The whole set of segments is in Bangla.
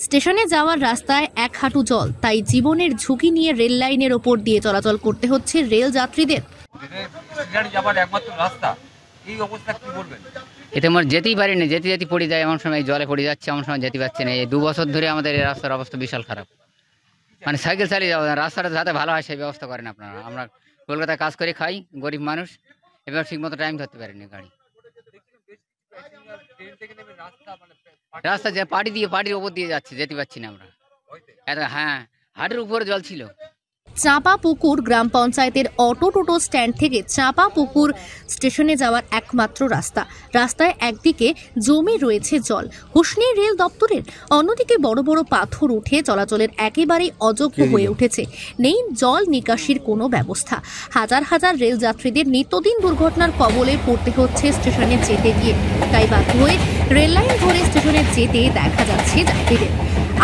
স্টেশনে যাওয়ার রাস্তায় এক হাঁটু জল, তাই জীবনের ঝুঁকি নিয়ে রেল লাইনের ওপর দিয়ে চলাচল করতে হচ্ছে রেল যাত্রীদের। এতে আমরা যেতেই পারি না, যেতে পড়ে যায়, এমন সময় জলে পড়ে যাচ্ছে, এমন সময় যেতে পারছি না। এই 2 বছর ধরে আমাদের এই রাস্তার অবস্থা বিশাল খারাপ, মানে সাইকেল চালিয়ে যাওয়া, রাস্তাটা যাতে ভালো হয় সেই ব্যবস্থা করেন আপনারা। আমরা কলকাতায় কাজ করে খাই, গরিব মানুষ, এবার ঠিক মতো টাইম ধরতে পারিনি গাড়ি। রাস্তা যে পাড়ির ওপর দিয়ে যাচ্ছে, যেতে পারছি না আমরা। হ্যাঁ, হাটের উপরে জল ছিল। চাঁপাপুকুর গ্রাম পঞ্চায়েতের অটো টোটো স্ট্যান্ড থেকে চাঁপাপুকুর স্টেশনে যাওয়ার একমাত্র রাস্তায় একদিকে জমে রয়েছে জল, হুঁশ নেই রেল দপ্তরের। অন্যদিকে বড় বড় পাথর উঠে চলাচলের একেবারেই অযোগ্য হয়ে উঠেছে। নেই জল নিকাশির কোনো ব্যবস্থা। হাজার হাজার রেল যাত্রীদের নিত্যদিন দুর্ঘটনার কবলে পড়তে হচ্ছে স্টেশনে যেতে গিয়ে। তাই বাধ্য হয়ে রেল লাইন ধরে স্টেশনে যেতে দেখা যাচ্ছে যাত্রীদের।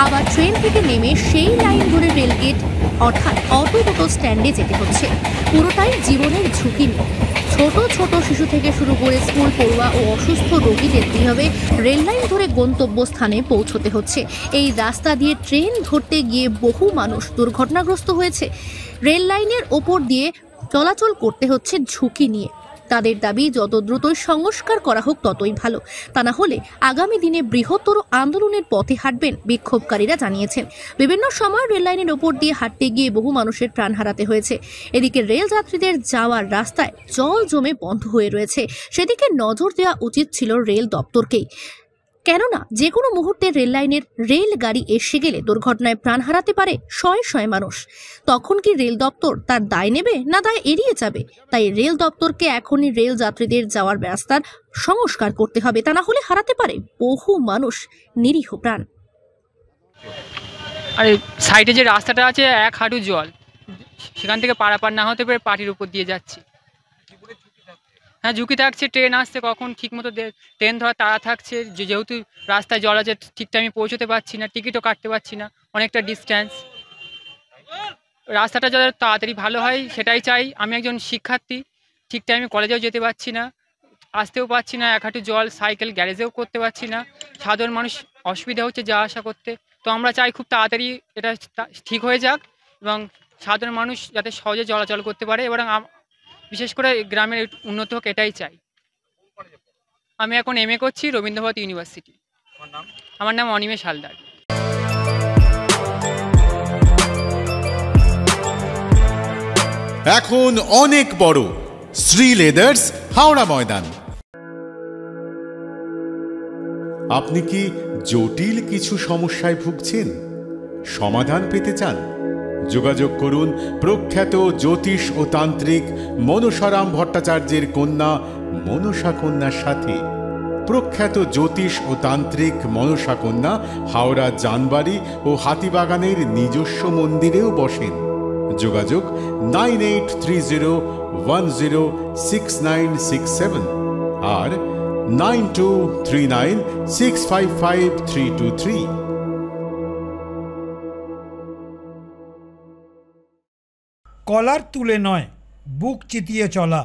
আবার ট্রেন থেকে নেমে সেই লাইন ধরে রেলগেট অর্থাৎ অটো টোটো স্ট্যান্ডে যেতে হচ্ছে। পুরোটাই জীবনের ঝুঁকি নিয়ে। ছোট ছোট শিশু থেকে শুরু করে স্কুল পড়ুয়া ও অসুস্থ রোগীদের কিভাবে রেল লাইন ধরে গন্তব্যস্থানে পৌঁছতে হচ্ছে। এই রাস্তা দিয়ে ট্রেন ধরতে গিয়ে বহু মানুষ দুর্ঘটনাগ্রস্ত হয়েছে। রেল লাইনের ওপর দিয়ে চলাচল করতে হচ্ছে ঝুঁকি নিয়ে। তাদের দাবি যত দ্রুতই সংস্কার করা হোক ততই ভালো, তা না হলে আগামী দিনে বৃহত্তর আন্দোলনের পথে হাঁটবেন বিক্ষোভকারীরা জানিয়েছেন। বিভিন্ন সময় রেল লাইনের ওপর দিয়ে হাঁটতে গিয়ে বহু মানুষের প্রাণ হারাতে হয়েছে। এদিকে রেল যাত্রীদের যাওয়ার রাস্তায় জল জমে বন্ধ হয়ে রয়েছে, সেদিকে নজর দেওয়া উচিত ছিল রেল দপ্তরকেই। কেননা যে কোনো মুহূর্তে রেল লাইনের রেল গাড়ি এসে গেলে দুর্ঘটনায় প্রাণ হারাতে পারে শয়ে শয়ে মানুষ। তখন কি রেল দপ্তর তার দায় নেবে, না দায় এড়িয়ে যাবে? তাই রেল দপ্তরকে এখনই রেল যাত্রীদের যাওয়ার রাস্তার সংস্কার করতে হবে, তা না হলে হারাতে পারে বহু মানুষ নিরীহ প্রাণ। আর সাইডে যে রাস্তাটা আছে এক হাঁটু জল, সেখান থেকে পারাপার না হতে পারে পাটির উপর দিয়ে যাচ্ছি। হ্যাঁ, ঝুঁকি থাকছে, ট্রেন আসছে কখন ঠিক মতো ট্রেন ধরা তাড়া থাকছে, যেহেতু রাস্তায় জল আছে ঠিক টাইমে পৌঁছতে পারছি না, টিকিটও কাটতে পারছি না, অনেকটা ডিস্ট্যান্স। রাস্তাটা যাতে তাড়াতাড়ি ভালো হয় সেটাই চাই। আমি একজন শিক্ষার্থী, ঠিক টাইমে কলেজেও যেতে পারছি না, আসতেও পারছি না, এক হাঁটু জল, সাইকেল গ্যারেজেও করতে পারছি না, সাধারণ মানুষ অসুবিধা হচ্ছে যাওয়া আসা করতে। তো আমরা চাই খুব তাড়াতাড়ি এটা ঠিক হয়ে যাক এবং সাধারণ মানুষ যাতে সহজে চলাচল করতে পারে এবং বিশেষ করে গ্রামের উন্নত হোক, এটাই চাই। আমি এখন MA করছি রবীন্দ্রভারতী ইউনিভার্সিটি। আমার নাম অনিমেষ হালদার। এখন অনেক বড় শ্রী লেদার্স হাওড়া ময়দান। আপনি কি জটিল কিছু সমস্যায় ভুগছেন, সমাধান পেতে চান? যোগাযোগ করুন প্রখ্যাত জ্যোতিষ ও তান্ত্রিক মনসারাম ভট্টাচার্যের কন্যা মনসা কন্যার সাথে। প্রখ্যাত জ্যোতিষ ও তান্ত্রিক মনসা কন্যা হাওড়া জানবাড়ি ও হাতিবাগানের নিজস্ব মন্দিরেও বসেন। যোগাযোগ 9830106967 আর 9239655323। কলার তুলে নয়, বুক চিতিয়ে চলা।